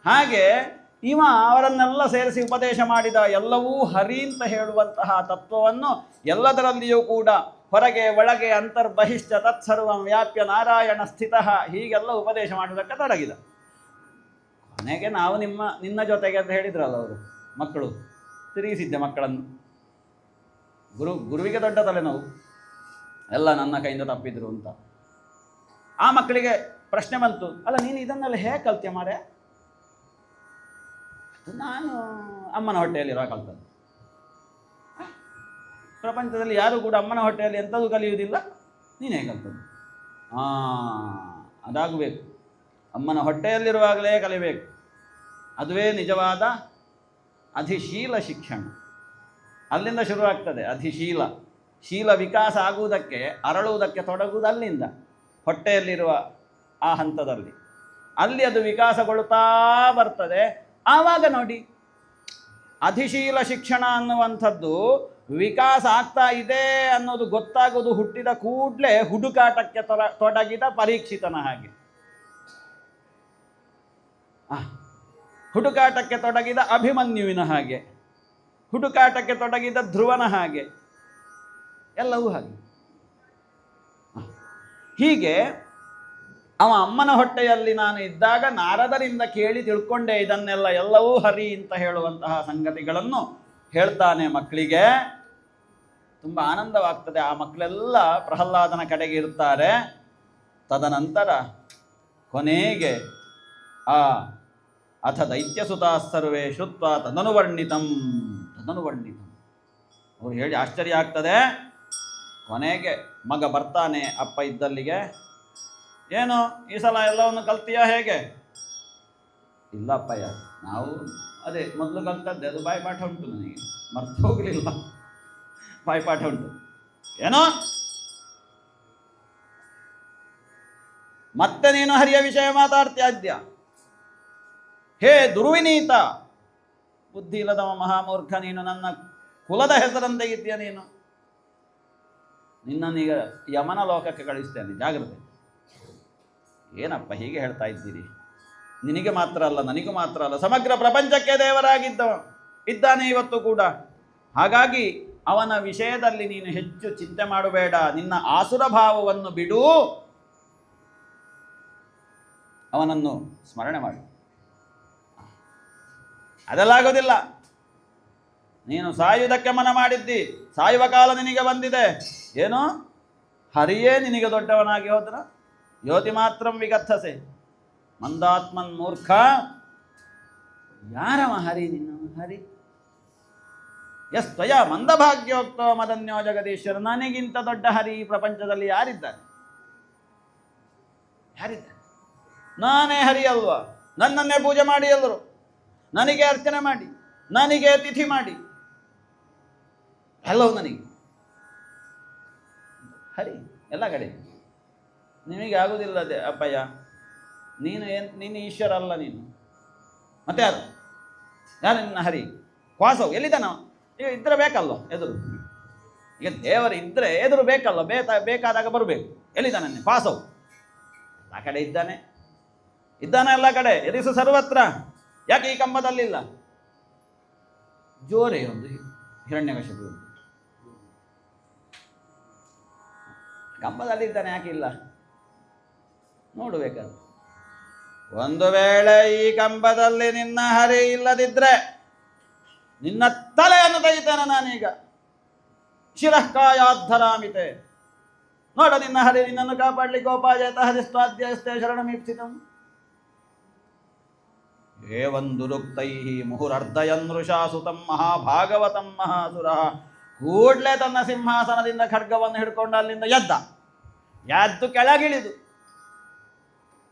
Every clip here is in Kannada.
ಹಾಗೆ ಇವ ಅವರನ್ನೆಲ್ಲ ಸೇರಿಸಿ ಉಪದೇಶ ಮಾಡಿದ ಎಲ್ಲವೂ ಹರಿ ಅಂತ ಹೇಳುವಂತಹ ತತ್ವವನ್ನು ಎಲ್ಲದರಲ್ಲಿಯೂ ಕೂಡ ಹೊರಗೆ ಒಳಗೆ ಅಂತರ್ಬಹಿಶ್ಚ ತತ್ಸರ್ವಂ ವ್ಯಾಪ್ಯ ನಾರಾಯಣ ಸ್ಥಿತ ಹೀಗೆಲ್ಲ ಉಪದೇಶ ಮಾಡುವುದಕ್ಕೆ ತೊಡಗಿದ. ಕೊನೆಗೆ ನಾವು ನಿನ್ನ ಜೊತೆಗೆ ಅಂತ ಹೇಳಿದ್ರಲ್ಲ ಅವರು ಮಕ್ಕಳು, ತಿರುಗಿಸಿದ್ದೆ ಮಕ್ಕಳನ್ನು. ಗುರುವಿಗೆ ದೊಡ್ಡ ತಲೆನೋವು, ಎಲ್ಲ ನನ್ನ ಕೈಯಿಂದ ತಪ್ಪಿದ್ರು ಅಂತ. ಆ ಮಕ್ಕಳಿಗೆ ಪ್ರಶ್ನೆ ಬಂತು, ಅಲ್ಲ ನೀನು ಇದನ್ನೆಲ್ಲ ಹೇಗೆ ಕಲ್ತ್ಯ ಮಾರೆ? ನಾನು ಅಮ್ಮನ ಹೊಟ್ಟೆಯಲ್ಲಿರುವ ಕಲ್ತದ್ದು. ಪ್ರಪಂಚದಲ್ಲಿ ಯಾರೂ ಕೂಡ ಅಮ್ಮನ ಹೊಟ್ಟೆಯಲ್ಲಿ ಎಂಥದ್ದು ಕಲಿಯುವುದಿಲ್ಲ, ನೀನೇ ಕಲ್ತದ್ದು. ಅದಾಗಬೇಕು, ಅಮ್ಮನ ಹೊಟ್ಟೆಯಲ್ಲಿರುವಾಗಲೇ ಕಲಿಬೇಕು. ಅದುವೇ ನಿಜವಾದ ಅಧಿಶೀಲ ಶಿಕ್ಷಣ. ಅಲ್ಲಿಂದ ಶುರುವಾಗ್ತದೆ ಅಧಿಶೀಲ. ಶೀಲ ವಿಕಾಸ ಆಗುವುದಕ್ಕೆ, ಅರಳುವುದಕ್ಕೆ ತೊಡಗುವುದು ಅಲ್ಲಿಂದ, ಹೊಟ್ಟೆಯಲ್ಲಿರುವ ಆ ಹಂತದಲ್ಲಿ. ಅಲ್ಲಿ ಅದು ವಿಕಾಸಗೊಳ್ಳುತ್ತಾ ಬರ್ತದೆ. ಆವಾಗ ನೋಡಿ, ಅಧಿಶೀಲ ಶಿಕ್ಷಣ ಅನ್ನುವಂಥದ್ದು ವಿಕಾಸ ಆಗ್ತಾ ಇದೆ ಅನ್ನೋದು ಗೊತ್ತಾಗೋದು ಹುಟ್ಟಿದ ಕೂಡಲೇ ಹುಡುಕಾಟಕ್ಕೆ ತೊಡಗಿದ ಪರೀಕ್ಷಿತನ ಹಾಗೆ, ಹುಡುಕಾಟಕ್ಕೆ ತೊಡಗಿದ ಅಭಿಮನ್ಯುವಿನ ಹಾಗೆ, ಹುಡುಕಾಟಕ್ಕೆ ತೊಡಗಿದ ಧ್ರುವನ ಹಾಗೆ, ಎಲ್ಲವೂ ಹಾಗೆ. ಹೀಗೆ ಅವ ಅಮ್ಮನ ಹೊಟ್ಟೆಯಲ್ಲಿ ನಾನು ಇದ್ದಾಗ ನಾರದರಿಂದ ಕೇಳಿ ತಿಳ್ಕೊಂಡೆ ಇದನ್ನೆಲ್ಲ, ಎಲ್ಲವೂ ಹರಿ ಅಂತ ಹೇಳುವಂತಹ ಸಂಗತಿಗಳನ್ನು ಹೇಳ್ತಾನೆ ಮಕ್ಕಳಿಗೆ. ತುಂಬ ಆನಂದವಾಗ್ತದೆ. ಆ ಮಕ್ಕಳೆಲ್ಲ ಪ್ರಹ್ಲಾದನ ಕಡೆಗೆ ಇರ್ತಾರೆ. ತದನಂತರ ಕೊನೆಗೆ ಅಥ ದೈತ್ಯಸುತಾ ಸರ್ವೇ ಶ್ರುತ್ವ ತದನುವರ್ಣಿತಂ ಅವ್ರು ಹೇಳಿ ಆಶ್ಚರ್ಯ ಆಗ್ತದೆ. ಕೊನೆಗೆ ಮಗ ಬರ್ತಾನೆ ಅಪ್ಪ ಇದ್ದಲ್ಲಿಗೆ. ಏನು ಈ ಸಲ ಎಲ್ಲವನ್ನು ಕಲ್ತೀಯಾ ಹೇಗೆ? ಇಲ್ಲಪ್ಪಯ್ಯ, ನಾವು ಅದೇ ಮೊದಲು ಕಲ್ತದ್ದೆ, ಅದು ಬಾಯಿಪಾಠ ಉಂಟು, ನನಗೆ ಮರ್ತು ಹೋಗಲಿಲ್ಲ, ಬಾಯಿಪಾಠ ಉಂಟು. ಏನೋ ಮತ್ತೆ ನೀನು ಹರಿಯ ವಿಷಯ ಮಾತಾಡ್ತೀಯ ಇದ್ಯ? ಹೇ ದುರ್ವಿನೀತ, ಬುದ್ಧಿ ಇಲ್ಲದವ ಮಹಾಮೂರ್ಖ ನೀನು, ನನ್ನ ಕುಲದ ಹೆಸರನ್ನು ತೆಗಿತೀಯ ನೀನು. ನಿನ್ನನ್ನೀಗ ಯಮನ ಲೋಕಕ್ಕೆ ಕಳಿಸ್ತೇನೆ, ಜಾಗ್ರತೆ. ಏನಪ್ಪ ಹೀಗೆ ಹೇಳ್ತಾ ಇದ್ದೀರಿ? ನಿನಗೆ ಮಾತ್ರ ಅಲ್ಲ, ನನಗೂ ಮಾತ್ರ ಅಲ್ಲ, ಸಮಗ್ರ ಪ್ರಪಂಚಕ್ಕೆ ದೇವರಾಗಿದ್ದವ ಇದ್ದಾನೆ ಇವತ್ತು ಕೂಡ. ಹಾಗಾಗಿ ಅವನ ವಿಷಯದಲ್ಲಿ ನೀನು ಹೆಚ್ಚು ಚಿಂತೆ ಮಾಡಬೇಡ, ನಿನ್ನ ಆಸುರ ಭಾವವನ್ನು ಬಿಡು, ಅವನನ್ನು ಸ್ಮರಣೆ ಮಾಡು. ಅದೆಲ್ಲಾಗೋದಿಲ್ಲ. ನೀನು ಸಾಯುವುದಕ್ಕೆ ಮನ ಮಾಡಿದ್ದಿ, ಸಾಯುವ ಕಾಲ ನಿನಗೆ ಬಂದಿದೆ. ಏನು ಹರಿಯೇ ನಿನಗೆ ದೊಡ್ಡವನಾಗಿ ಹೋದ್ರ? ಯೋತಿ ಮಾತ್ರಂ ವಿಗತ್ಥಸೆ ಮಂದಾತ್ಮನ್ ಮೂರ್ಖ. ಯಾರವ ಹರಿ? ನಿನ್ನ ಹರಿ ಯಸ್ತ್ವಯ ಮಂದಭಾಗ್ಯೋಕ್ತೋ ಮದನ್ಯೋ ಜಗದೀಶ್ವರ. ನನಗಿಂತ ದೊಡ್ಡ ಹರಿ ಈ ಪ್ರಪಂಚದಲ್ಲಿ ಯಾರಿದ್ದಾರೆ? ನಾನೇ ಹರಿ ಅಲ್ವಾ? ನನ್ನನ್ನೇ ಪೂಜೆ ಮಾಡಿ ಎಲ್ಲರು, ನನಗೆ ಅರ್ಚನೆ ಮಾಡಿ, ನನಗೆ ತಿಥಿ ಮಾಡಿ, ಎಲ್ಲವೂ ನನಗೆ ಹರಿ ಎಲ್ಲ ಕಡೆ. ನಿಮಗೆ ಆಗುವುದಿಲ್ಲ ಅದೇ ಅಪ್ಪಯ್ಯ, ನೀನು ಈಶ್ವರ ಅಲ್ಲ, ನೀನು ಮತ್ತೆ ಯಾರು ನಿನ್ನ ಹರಿ? ಕ್ವಾಸವು ಎಲ್ಲಿದ್ದಾನ? ಈಗ ಇದ್ರೆ ಬೇಕಲ್ವ ಎದುರು? ಈಗ ದೇವರು ಇದ್ರೆ ಎದುರು ಬೇಕಲ್ವ? ಬೇಕಾದಾಗ ಬರಬೇಕು. ಎಲ್ಲಿದ್ದಾನೆ ಕ್ವಾಸವು? ಎಲ್ಲ ಕಡೆ ಇದ್ದಾನೆ ಎಲ್ಲ ಕಡೆ, ಎರಿಸು ಸರ್ವತ್ರ. ಯಾಕೆ ಈ ಕಂಬದಲ್ಲಿಲ್ಲ? ಜೋರೇ ಒಂದು ಹಿರಣ್ಯಕಶಿಪು ಕಂಬದಲ್ಲಿದ್ದಾನೆ, ಯಾಕೆ ಇಲ್ಲ ನೋಡಬೇಕಾದ್ರೆ. ಒಂದು ವೇಳೆ ಈ ಕಂಬದಲ್ಲಿ ನಿನ್ನ ಹರಿ ಇಲ್ಲದಿದ್ರೆ ನಿನ್ನ ತಲೆಯನ್ನು ತೆಗಿತೇನೆ ನಾನೀಗ. ಶಿರಃಕಾಯಾದ್ಧರಾಮಿತೆ. ನೋಡ ನಿನ್ನ ಹರಿ ನಿನ್ನನ್ನು ಕಾಪಾಡಲಿಕ್ಕೆ ಉಪಾಯತ ಹರಿಸ್ವಾದ್ಯಸ್ತೆ ಶರಣಮೀಪ್ಸಿತಂ. ಏವಂದುರುಕ್ತೈ ಮುಹುರರ್ಧಯನ್ಋಷಾಸುತಂ ಮಹಾಭಾಗವತಂ ಮಹಾಸುರ. ಕೂಡಲೇ ತನ್ನ ಸಿಂಹಾಸನದಿಂದ ಖಡ್ಗವನ್ನು ಹಿಡ್ಕೊಂಡು ಅಲ್ಲಿಂದ ಎದ್ದು ಕೆಳಗಿಳಿದು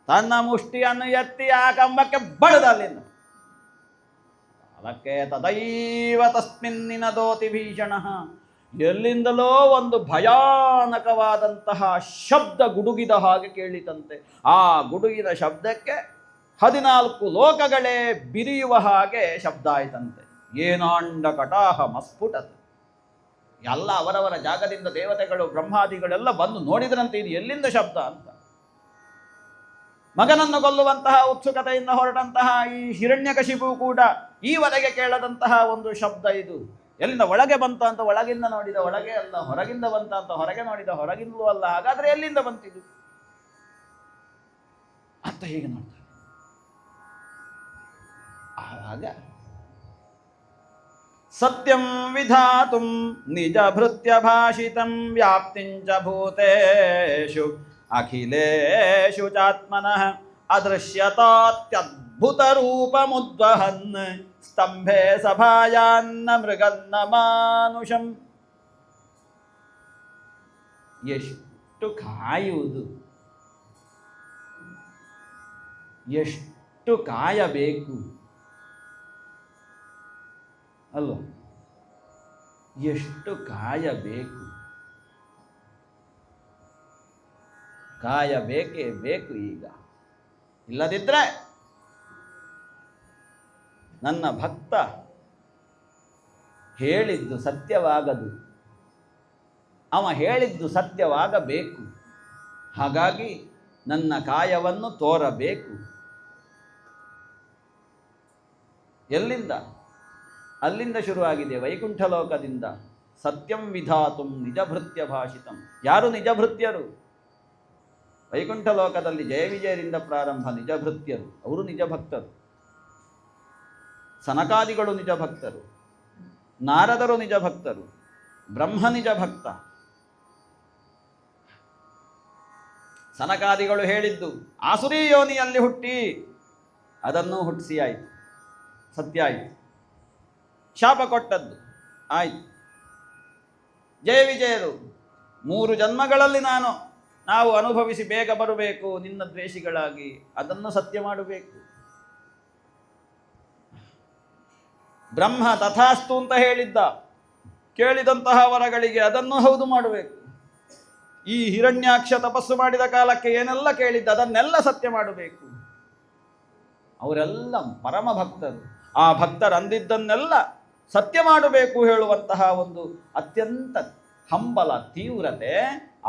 ತನ್ನ ಮುಷ್ಟಿಯನ್ನು ಎತ್ತಿ ಆ ಕಂಬಕ್ಕೆ ಬಡದ ಅಲ್ಲಿಂದ. ಅದಕ್ಕೆ ತದೈವ ತಸ್ಮಿನ್ನಿನದೋತಿ ಭೀಷಣ. ಎಲ್ಲಿಂದಲೋ ಒಂದು ಭಯಾನಕವಾದಂತಹ ಶಬ್ದ ಗುಡುಗಿದ ಹಾಗೆ ಕೇಳಿತಂತೆ. ಆ ಗುಡುಗಿದ ಶಬ್ದಕ್ಕೆ 14 ಲೋಕಗಳೇ ಬಿರಿಯುವ ಹಾಗೆ ಶಬ್ದ ಆಯ್ತಂತೆ. ಏನಾಂಡ ಕಟಾಹ ಮಸ್ಫುಟತ್. ಎಲ್ಲ ಅವರವರ ಜಾಗದಿಂದ ದೇವತೆಗಳು ಬ್ರಹ್ಮಾದಿಗಳೆಲ್ಲ ಬಂದು ನೋಡಿದ್ರಂತೆ, ಇದು ಎಲ್ಲಿಂದ ಶಬ್ದ ಅಂತ. ಮಗನನ್ನು ಕೊಲ್ಲುವಂತಹ ಉತ್ಸುಕತೆಯಿಂದ ಹೊರಟಂತಹ ಈ ಹಿರಣ್ಯಕಶಿಪು ಕೂಡ ಈವರೆಗೆ ಕೇಳದಂತಹ ಒಂದು ಶಬ್ದ ಇದು. ಎಲ್ಲಿಂದ ಒಳಗೆ ಬಂತ ಅಂತ ಒಳಗಿಂದ ನೋಡಿದ ಒಳಗೆ ಅಲ್ಲ, ಹೊರಗಿಂದ ಬಂತ ಅಂತ ಹೊರಗೆ ನೋಡಿದ ಹೊರಗಿಂದಲೂ ಅಲ್ಲ. ಹಾಗಾದ್ರೆ ಎಲ್ಲಿಂದ ಬಂತಿದ್ದು ಅಂತ ಹೀಗೆ ನೋಡ್ತಾರೆ. ಆವಾಗ ಸತ್ಯಂ ವಿಧಾತುಂ ನಿಜ ಭೃತ್ಯ ಭಾಷಿತಂ ವ್ಯಾಪ್ತಿಂಚ ಭೂತೇಷು ಅಖಿಲೇಷು ಚಾತ್ಮನಃ ಅದೃಶ್ಯತಾತ್ಯದ್ಭುತ ರೂಪಮುದ್ವಹನ್ ಸ್ತಂಭೆ ಸಭಾಯಾನ್ನ ಮೃಗನ್ನ ಮಾನುಷಂ. ಎಷ್ಟು ಕಾಯುವುದು, ಎಷ್ಟು ಕಾಯಬೇಕು ಅಲ್ವ? ಎಷ್ಟು ಕಾಯಬೇಕು, ಕಾಯಬೇಕೇ ಬೇಕು ಈಗ. ಇಲ್ಲದಿದ್ದರೆ ನನ್ನ ಭಕ್ತ ಹೇಳಿದ್ದು ಸತ್ಯವಾಗದು, ಅವ ಹೇಳಿದ್ದು ಸತ್ಯವಾಗಬೇಕು. ಹಾಗಾಗಿ ನನ್ನ ಕಾಯವನ್ನು ತೋರಬೇಕು. ಎಲ್ಲಿಂದ? ಅಲ್ಲಿಂದ ಶುರುವಾಗಿದೆ, ವೈಕುಂಠ ಲೋಕದಿಂದ. ಸತ್ಯಂ ವಿಧಾತುಂ ನಿಜಭೃತ್ಯ ಭಾಷಿತಂ. ಯಾರು ನಿಜಭೃತ್ಯರು? ವೈಕುಂಠ ಲೋಕದಲ್ಲಿ ಜಯ ವಿಜಯರಿಂದ ಪ್ರಾರಂಭ ನಿಜಭೃತ್ಯರು, ಅವರು ನಿಜ ಭಕ್ತರು. ಸನಕಾದಿಗಳು ನಿಜ ಭಕ್ತರು, ನಾರದರು ನಿಜ ಭಕ್ತರು, ಬ್ರಹ್ಮ ನಿಜ ಭಕ್ತ. ಸನಕಾದಿಗಳು ಹೇಳಿದ್ದು ಆಸುರಿ ಯೋನಿಯಲ್ಲಿ ಹುಟ್ಟಿ ಅದನ್ನು ಹುಟ್ಟಿಸಿ ಆಯಿತು, ಸತ್ಯ ಆಯಿತು. ಶಾಪ ಕೊಟ್ಟದ್ದು ಆಯಿತು. ಜಯ ವಿಜಯರು 3 ಜನ್ಮಗಳಲ್ಲಿ ನಾವು ಅನುಭವಿಸಿ ಬೇಗ ಬರಬೇಕು ನಿನ್ನ ದ್ವೇಷಿಗಳಾಗಿ, ಅದನ್ನು ಸತ್ಯ ಮಾಡಬೇಕು. ಬ್ರಹ್ಮ ತಥಾಸ್ತು ಅಂತ ಹೇಳಿದ್ದ, ಕೇಳಿದಂತಹ ವರಗಳಿಗೆ ಅದನ್ನು ಹೌದು ಮಾಡಬೇಕು. ಈ ಹಿರಣ್ಯಾಕ್ಷ ತಪಸ್ಸು ಮಾಡಿದ ಕಾಲಕ್ಕೆ ಏನೆಲ್ಲ ಕೇಳಿದ್ದ ಅದನ್ನೆಲ್ಲ ಸತ್ಯ ಮಾಡಬೇಕು. ಅವರೆಲ್ಲ ಪರಮ ಭಕ್ತರು. ಆ ಭಕ್ತರು ಅಂದಿದ್ದನ್ನೆಲ್ಲ ಸತ್ಯ ಮಾಡಬೇಕು ಹೇಳುವಂತಹ ಒಂದು ಅತ್ಯಂತ ಹಂಬಲ, ತೀವ್ರತೆ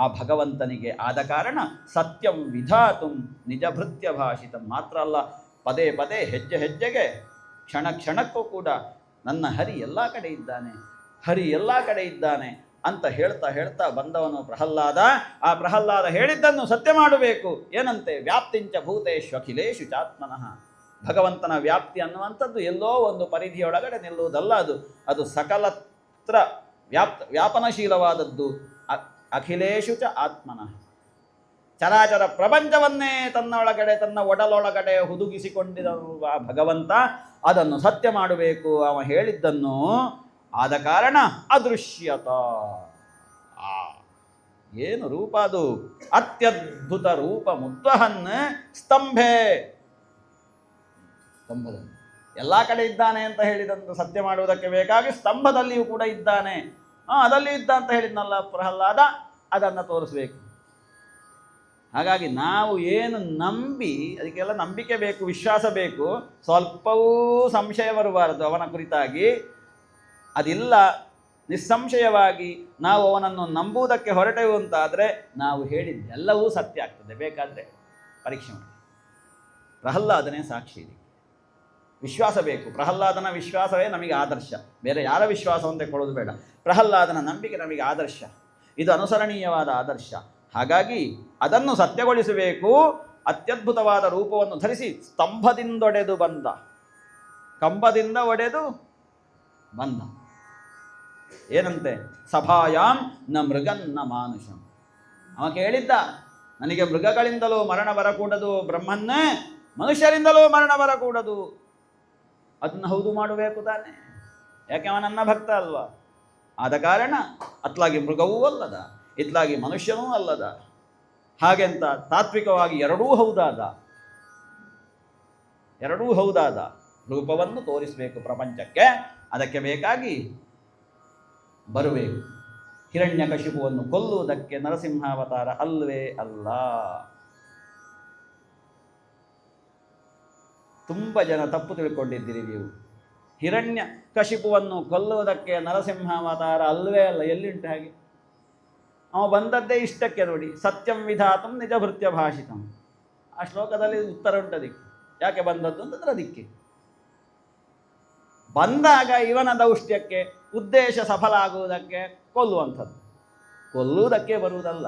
ಆ ಭಗವಂತನಿಗೆ ಆದ ಕಾರಣ ಸತ್ಯಂ ವಿಧಾತುಂ ನಿಜಭೃತ್ಯ ಭಾಷಿತಂ. ಮಾತ್ರ ಅಲ್ಲ, ಪದೇ ಪದೇ ಹೆಜ್ಜೆ ಹೆಜ್ಜೆಗೆ ಕ್ಷಣ ಕ್ಷಣಕ್ಕೂ ಕೂಡ ನನ್ನ ಹರಿ ಎಲ್ಲ ಕಡೆ ಇದ್ದಾನೆ, ಹರಿ ಎಲ್ಲ ಕಡೆ ಇದ್ದಾನೆ ಅಂತ ಹೇಳ್ತಾ ಹೇಳ್ತಾ ಬಂದವನು ಪ್ರಹ್ಲಾದ. ಆ ಪ್ರಹ್ಲಾದ ಹೇಳಿದ್ದನ್ನು ಸತ್ಯ ಮಾಡಬೇಕು. ಏನಂತೆ? ವ್ಯಾಪ್ತಿಂಚ ಭೂತೇಷು ಅಖಿಲೇಷು ಚಾತ್ಮನಃ. ಭಗವಂತನ ವ್ಯಾಪ್ತಿ ಅನ್ನುವಂಥದ್ದು ಎಲ್ಲೋ ಒಂದು ಪರಿಧಿಯೊಳಗಡೆ ನಿಲ್ಲುವುದಲ್ಲ, ಅದು ಸಕಲತ್ರ ವ್ಯಾಪನಶೀಲವಾದದ್ದು. ಅಖಿಲೇಷು ಚ ಆತ್ಮನಃ. ಚರಾಚರ ಪ್ರಪಂಚವನ್ನೇ ತನ್ನ ಒಳಗಡೆ, ತನ್ನ ಒಡಲೊಳಗಡೆ ಹುದುಗಿಸಿಕೊಂಡಿರುವ ಭಗವಂತ ಅದನ್ನು ಸತ್ಯ ಮಾಡಬೇಕು ಅವ ಹೇಳಿದ್ದನ್ನು. ಆದ ಕಾರಣ ಅದೃಶ್ಯತ. ಏನು ರೂಪ ಅದು! ಅತ್ಯದ್ಭುತ ರೂಪ ಮುದ್ವಹನ್ ಸ್ತಂಭೆ. ಸ್ತಂಭದಲ್ಲಿ ಎಲ್ಲ ಕಡೆ ಇದ್ದಾನೆ ಅಂತ ಹೇಳಿದಂತ ಸತ್ಯ ಮಾಡುವುದಕ್ಕೆ ಬೇಕಾಗಿ ಸ್ತಂಭದಲ್ಲಿಯೂ ಕೂಡ ಇದ್ದಾನೆ. ಅದಲ್ಲಿ ಇದ್ದ ಅಂತ ಹೇಳಿದ್ನಲ್ಲ ಪ್ರಹ್ಲಾದ, ಅದನ್ನು ತೋರಿಸ್ಬೇಕು. ಹಾಗಾಗಿ ನಾವು ಏನು ನಂಬಿ, ಅದಕ್ಕೆಲ್ಲ ನಂಬಿಕೆ ಬೇಕು, ವಿಶ್ವಾಸ ಬೇಕು. ಸ್ವಲ್ಪವೂ ಸಂಶಯ ಬರಬಾರದು ಅವನ ಕುರಿತಾಗಿ. ಅದಿಲ್ಲ, ನಿಸ್ಸಂಶಯವಾಗಿ ನಾವು ಅವನನ್ನು ನಂಬುವುದಕ್ಕೆ ಹೊರಟೆವು ಅಂತಾದರೆ ನಾವು ಹೇಳಿದ್ದೆಲ್ಲವೂ ಸತ್ಯ ಆಗ್ತದೆ. ಬೇಕಾದರೆ ಪರೀಕ್ಷೆ ಮಾಡಿ. ಪ್ರಹ್ಲಾದನೇ ಸಾಕ್ಷಿ. ಇದೆ ವಿಶ್ವಾಸ ಬೇಕು. ಪ್ರಹ್ಲಾದನ ವಿಶ್ವಾಸವೇ ನಮಗೆ ಆದರ್ಶ. ಬೇರೆ ಯಾರ ವಿಶ್ವಾಸವಂತೆ ಕೊಡೋದು ಬೇಡ. ಪ್ರಹ್ಲಾದನ ನಂಬಿಕೆ ನಮಗೆ ಆದರ್ಶ. ಇದು ಅನುಸರಣೀಯವಾದ ಆದರ್ಶ. ಹಾಗಾಗಿ ಅದನ್ನು ಸತ್ಯಗೊಳಿಸಬೇಕು. ಅತ್ಯದ್ಭುತವಾದ ರೂಪವನ್ನು ಧರಿಸಿ ಸ್ತಂಭದಿಂದೊಡೆದು ಬಂದ, ಕಂಬದಿಂದ ಒಡೆದು ಬಂದ. ಏನಂತೆ? ಸಭಾಯಾಂ ನ ಮೃಗನ್ನ ಮಾನುಷಂ. ಅವ ಕೇಳಿದ್ದ, ನನಗೆ ಮೃಗಗಳಿಂದಲೂ ಮರಣ ಬರಕೂಡದು, ಬ್ರಹ್ಮನ್ನೇ ಮನುಷ್ಯರಿಂದಲೂ ಮರಣ ಬರಕೂಡದು. ಅದನ್ನು ಹೌದು ಮಾಡಬೇಕು ತಾನೆ, ಯಾಕೆ ಅವ ನನ್ನ ಭಕ್ತ ಅಲ್ವಾ? ಆದ ಕಾರಣ ಅತ್ಲಾಗಿ ಮೃಗವೂ ಅಲ್ಲದ, ಇತ್ಲಾಗಿ ಮನುಷ್ಯನೂ ಅಲ್ಲದ. ಹಾಗೆಂತ ತಾತ್ವಿಕವಾಗಿ ಎರಡೂ ಹೌದಾದ ರೂಪವನ್ನು ತೋರಿಸಬೇಕು ಪ್ರಪಂಚಕ್ಕೆ. ಅದಕ್ಕೆ ಬೇಕಾಗಿ ಬರಬೇಕು. ಹಿರಣ್ಯಕಶಿಪುವನ್ನು ಕೊಲ್ಲುವುದಕ್ಕೆ ನರಸಿಂಹಾವತಾರ ಅಲ್ವೇ ಅಲ್ಲ. ತುಂಬ ಜನ ತಪ್ಪು ತಿಳ್ಕೊಂಡಿದ್ದೀರಿ ನೀವು. ಹಿರಣ್ಯಕಶಿಪುವನ್ನು ಕೊಲ್ಲುವುದಕ್ಕೆ ನರಸಿಂಹಾವತಾರ ಅಲ್ವೇ ಅಲ್ಲ. ಎಲ್ಲಿಂಟು ಹಾಗೆ? ಅವ ಬಂದದ್ದೇ ಇಷ್ಟಕ್ಕೆ ನೋಡಿ. ಸತ್ಯಂ ವಿಧಾತಂ ನಿಜಭೃತ್ಯ ಭಾಷಿತಂ. ಆ ಶ್ಲೋಕದಲ್ಲಿ ಉತ್ತರ ಉಂಟು ಅದಕ್ಕೆ. ಯಾಕೆ ಬಂದದ್ದು ಅಂತಂದ್ರೆ ಅದಕ್ಕೆ ಬಂದಾಗ ಇವನ ದೌಷ್ಟ್ಯಕ್ಕೆ ಉದ್ದೇಶ ಸಫಲ ಆಗುವುದಕ್ಕೆ ಕೊಲ್ಲುವುದಕ್ಕೆ ಬರುವುದಲ್ಲ.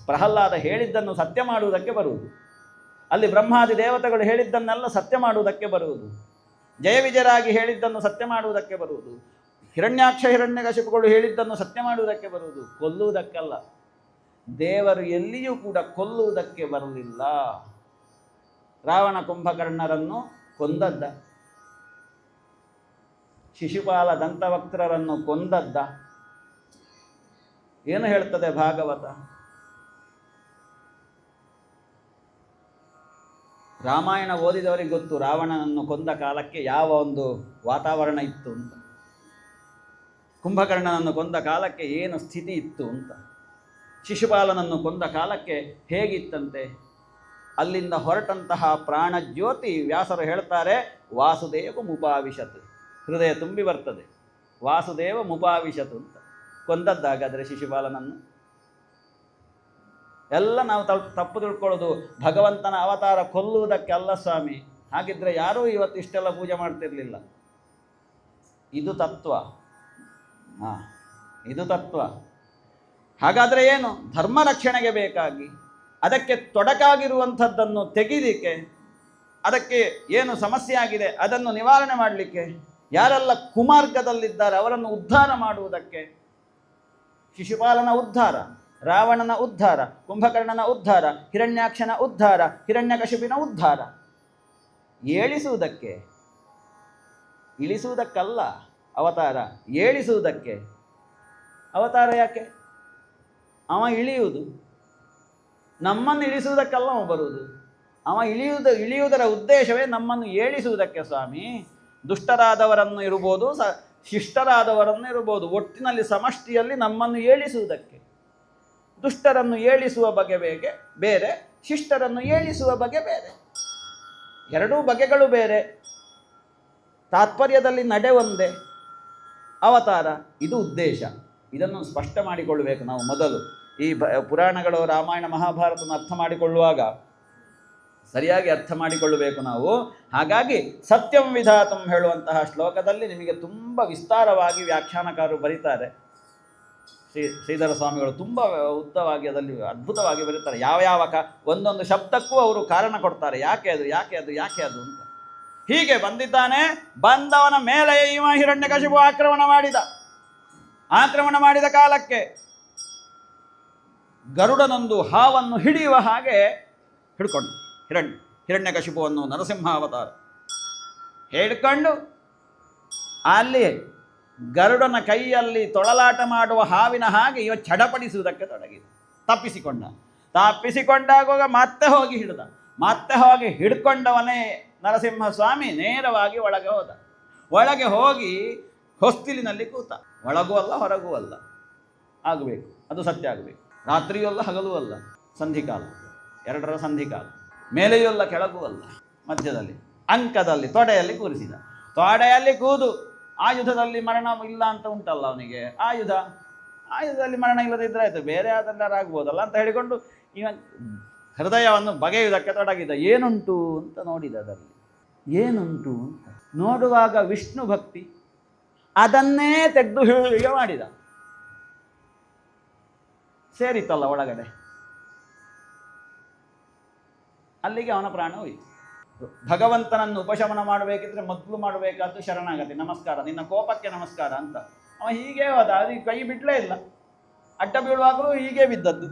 ಪ್ರಹ್ಲಾದ ಹೇಳಿದ್ದನ್ನು ಸತ್ಯ ಮಾಡುವುದಕ್ಕೆ ಬರುವುದು. ಅಲ್ಲಿ ಬ್ರಹ್ಮಾದಿ ದೇವತೆಗಳು ಹೇಳಿದ್ದನ್ನೆಲ್ಲ ಸತ್ಯ ಮಾಡುವುದಕ್ಕೆ ಬರುವುದು. ಜಯವಿಜಯರಾಗಿ ಹೇಳಿದ್ದನ್ನು ಸತ್ಯ ಮಾಡುವುದಕ್ಕೆ ಬರುವುದು. ಹಿರಣ್ಯಾಕ್ಷ ಹಿರಣ್ಯಕಶಿಪುಗಳು ಹೇಳಿದ್ದನ್ನು ಸತ್ಯ ಮಾಡುವುದಕ್ಕೆ ಬರುವುದು, ಕೊಲ್ಲುವುದಕ್ಕಲ್ಲ. ದೇವರು ಎಲ್ಲಿಯೂ ಕೂಡ ಕೊಲ್ಲುವುದಕ್ಕೆ ಬರಲಿಲ್ಲ. ರಾವಣ ಕುಂಭಕರ್ಣರನ್ನು ಕೊಂದದ್ದ, ಶಿಶುಪಾಲ ದಂತವಕ್ತ್ರರನ್ನು ಕೊಂದದ್ದ. ಏನು ಹೇಳ್ತದೆ ಭಾಗವತ? ರಾಮಾಯಣ ಓದಿದವರಿಗೆ ಗೊತ್ತು ರಾವಣನನ್ನು ಕೊಂದ ಕಾಲಕ್ಕೆ ಯಾವ ಒಂದು ವಾತಾವರಣ ಇತ್ತು ಅಂತ, ಕುಂಭಕರ್ಣನನ್ನು ಕೊಂದ ಕಾಲಕ್ಕೆ ಏನು ಸ್ಥಿತಿ ಇತ್ತು ಅಂತ, ಶಿಶುಪಾಲನನ್ನು ಕೊಂದ ಕಾಲಕ್ಕೆ ಹೇಗಿತ್ತಂತೆ. ಅಲ್ಲಿಂದ ಹೊರಟಂತಹ ಪ್ರಾಣಜ್ಯೋತಿ ವ್ಯಾಸರು ಹೇಳ್ತಾರೆ ವಾಸುದೇವ ಮುಪಾವಿಶತ್, ಹೃದಯ ತುಂಬಿ ಬರ್ತದೆ. ವಾಸುದೇವ ಮುಪಾವಿಶತ್ ಅಂತ ಕೊಂದದ್ದಾಗಾದರೆ ಶಿಶುಪಾಲನನ್ನು. ಎಲ್ಲ ನಾವು ತಪ್ಪು ತಿಳ್ಕೊಳ್ಳೋದು ಭಗವಂತನ ಅವತಾರ ಕೊಲ್ಲುವುದಕ್ಕೆ ಅಲ್ಲ ಸ್ವಾಮಿ. ಹಾಗಿದ್ರೆ ಯಾರೂ ಇವತ್ತು ಇಷ್ಟೆಲ್ಲ ಪೂಜೆ ಮಾಡ್ತಿರ್ಲಿಲ್ಲ. ಇದು ತತ್ವ. ಇದು ತತ್ವ. ಹಾಗಾದರೆ ಏನು? ಧರ್ಮ ರಕ್ಷಣೆಗೆ ಬೇಕಾಗಿ ಅದಕ್ಕೆ ತೊಡಕಾಗಿರುವಂಥದ್ದನ್ನು ತೆಗೀಲಿಕ್ಕೆ, ಅದಕ್ಕೆ ಏನು ಸಮಸ್ಯೆ ಆಗಿದೆ ಅದನ್ನು ನಿವಾರಣೆ ಮಾಡಲಿಕ್ಕೆ, ಯಾರೆಲ್ಲ ಕುಮಾರ್ಗದಲ್ಲಿದ್ದಾರೆ ಅವರನ್ನು ಉದ್ಧಾರ ಮಾಡುವುದಕ್ಕೆ, ಶಿಶುಪಾಲನ ಉದ್ಧಾರ, ರಾವಣನ ಉದ್ಧಾರ, ಕುಂಭಕರ್ಣನ ಉದ್ಧಾರ, ಹಿರಣ್ಯಾಕ್ಷನ ಉದ್ಧಾರ, ಹಿರಣ್ಯಕಶಿಪಿನ ಉದ್ಧಾರ, ಏಳಿಸುವುದಕ್ಕೆ, ಇಳಿಸುವುದಕ್ಕಲ್ಲ ಅವತಾರ, ಏಳಿಸುವುದಕ್ಕೆ. ಅವತಾರ ಯಾಕೆ? ಅವ ಇಳಿಯುವುದು, ನಮ್ಮನ್ನು ಇಳಿಸುವುದಕ್ಕಲ್ಲ ಅವ ಬರುವುದು. ಅವ ಇಳಿಯುವುದರ ಉದ್ದೇಶವೇ ನಮ್ಮನ್ನು ಏಳಿಸುವುದಕ್ಕೆ ಸ್ವಾಮಿ. ದುಷ್ಟರಾದವರನ್ನು ಇರ್ಬೋದು, ಶಿಷ್ಟರಾದವರನ್ನು ಇರ್ಬೋದು, ಒಟ್ಟಿನಲ್ಲಿ ಸಮಷ್ಟಿಯಲ್ಲಿ ನಮ್ಮನ್ನು ಏಳಿಸುವುದಕ್ಕೆ. ದುಷ್ಟರನ್ನು ಏಳಿಸುವ ಬಗೆ ಬೇರೆ, ಶಿಷ್ಟರನ್ನು ಏಳಿಸುವ ಬಗೆ ಬೇರೆ. ಎರಡೂ ಬಗೆಗಳು ಬೇರೆ, ತಾತ್ಪರ್ಯದಲ್ಲಿ ನಡೆ ಒಂದೇ. ಅವತಾರ ಇದು ಉದ್ದೇಶ. ಇದನ್ನು ಸ್ಪಷ್ಟ ಮಾಡಿಕೊಳ್ಳಬೇಕು ನಾವು ಮೊದಲು. ಈ ಪುರಾಣಗಳು, ರಾಮಾಯಣ ಮಹಾಭಾರತವನ್ನು ಅರ್ಥ ಮಾಡಿಕೊಳ್ಳುವಾಗ ಸರಿಯಾಗಿ ಅರ್ಥ ಮಾಡಿಕೊಳ್ಳಬೇಕು ನಾವು. ಹಾಗಾಗಿ ಸತ್ಯಂ ವಿಧಾತಂ ಹೇಳುವಂತಹ ಶ್ಲೋಕದಲ್ಲಿ ನಿಮಗೆ ತುಂಬ ವಿಸ್ತಾರವಾಗಿ ವ್ಯಾಖ್ಯಾನಕಾರರು ಬರೀತಾರೆ. ಶ್ರೀಧರ ಸ್ವಾಮಿಗಳು ತುಂಬ ಉದ್ದವಾಗಿ ಅದರಲ್ಲಿ ಅದ್ಭುತವಾಗಿ ಬರೀತಾರೆ. ಯಾವ ಒಂದೊಂದು ಶಬ್ದಕ್ಕೂ ಅವರು ಕಾರಣ ಕೊಡ್ತಾರೆ, ಯಾಕೆ ಅದು ಅಂತ. ಹೀಗೆ ಬಂದಿದ್ದಾನೆ. ಬಂದವನ ಮೇಲೆ ಇವ ಹಿರಣ್ಯಕಶಿಪು ಆಕ್ರಮಣ ಮಾಡಿದ ಕಾಲಕ್ಕೆ ಗರುಡನೊಂದು ಹಾವನ್ನು ಹಿಡಿಯುವ ಹಾಗೆ ಹಿಡ್ಕೊಂಡು ಹಿರಣ್ಯಕಶಿಪುವನ್ನು ನರಸಿಂಹಾವತಾರ ಹಿಡ್ಕೊಂಡು ಅಲ್ಲಿ ಗರುಡನ ಕೈಯಲ್ಲಿ ತೊಳಲಾಟ ಮಾಡುವ ಹಾವಿನ ಹಾಗೆ ಇವ ಚಡಪಡಿಸುವುದಕ್ಕೆ ತೊಡಗಿದ. ತಪ್ಪಿಸಿಕೊಂಡಾಗುವಾಗ ಮತ್ತೆ ಹೋಗಿ ಹಿಡ್ಕೊಂಡವನೇ ನರಸಿಂಹಸ್ವಾಮಿ ನೇರವಾಗಿ ಒಳಗೆ ಹೋಗಿ ಹೊಸ್ತಿಲಿನಲ್ಲಿ ಕೂತ. ಒಳಗೂ ಅಲ್ಲ ಹೊರಗೂ ಅಲ್ಲ ಆಗಬೇಕು, ಅದು ಸತ್ಯ ಆಗಬೇಕು. ರಾತ್ರಿಯೂ ಅಲ್ಲ ಹಗಲೂ ಅಲ್ಲ, ಸಂಧಿಕಾಲ, ಎರಡರ ಸಂಧಿಕಾಲ. ಮೇಲೆಯೂ ಅಲ್ಲ ಕೆಳಗೂ ಅಲ್ಲ, ಮಧ್ಯದಲ್ಲಿ ಅಂಕದಲ್ಲಿ ತೊಡೆಯಲ್ಲಿ ಕೂರಿಸಿದ. ತೊಡೆಯಲ್ಲಿ ಕೂದು ಆಯುಧದಲ್ಲಿ ಮರಣ ಇಲ್ಲ ಅಂತ ಉಂಟಲ್ಲ ಅವನಿಗೆ, ಆಯುಧದಲ್ಲಿ ಮರಣ ಇಲ್ಲದಿದ್ದರೆ ಆಯಿತು, ಬೇರೆ ಅದೆಲ್ಲರಾಗ್ಬೋದಲ್ಲ ಅಂತ ಹೇಳಿಕೊಂಡು ಇವ ಹೃದಯವನ್ನು ಬಗೆಯುವುದಕ್ಕೆ ತೊಡಗಿದ. ಏನುಂಟು ಅಂತ ನೋಡಿದ. ಅದರಲ್ಲಿ ಏನುಂಟು ಅಂತ ನೋಡುವಾಗ ವಿಷ್ಣು ಭಕ್ತಿ, ಅದನ್ನೇ ತೆಗೆದು ಹೀಗೆ ಮಾಡಿದ. ಸೇರಿತಲ್ಲ ಒಳಗಡೆ, ಅಲ್ಲಿಗೆ ಅವನ ಪ್ರಾಣ ಹೋಯಿತು. ಭಗವಂತನನ್ನು ಉಪಶಮನ ಮಾಡಬೇಕಿದ್ರೆ ಮೊದಲು ಮಾಡಬೇಕಾದ್ದು ಶರಣಾಗತಿ, ನಮಸ್ಕಾರ, ನಿನ್ನ ಕೋಪಕ್ಕೆ ನಮಸ್ಕಾರ ಅಂತ. ಅವ ಹೀಗೆ ಹೋದ, ಅದು ಕೈ ಬಿಡಲೇ ಇಲ್ಲ. ಅಡ್ಡ ಬೀಳುವಾಗಲೂ ಹೀಗೆ ಬಿದ್ದದ್ದು.